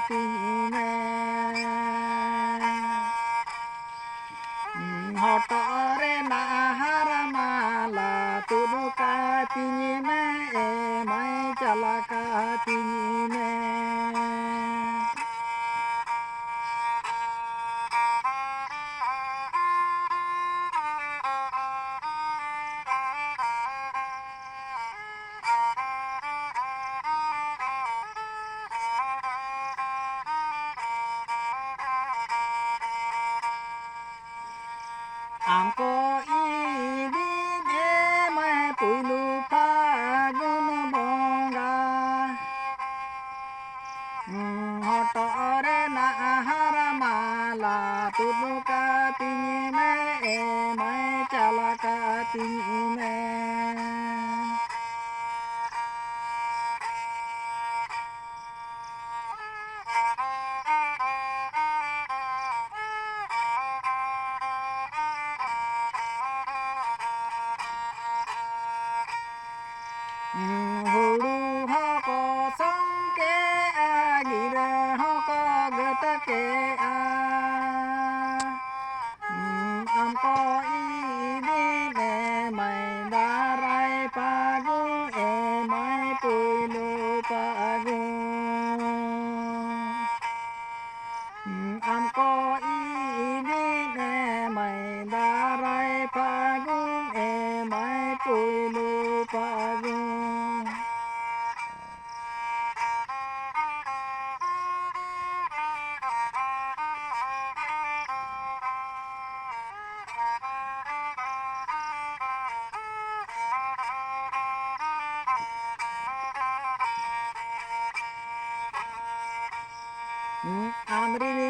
tinyine hotore nahara mala tuduka tinyine mai calaka tinyine angko ini mai pulu pagun bongga hotore nahara mala tuduka tinyine mai calaka tinyine hulu hoko songke agire hoko getake amko ini ne mai darai pagung mai pulu pagung amko ini ne mai darai pagung mai pulu pagung amrini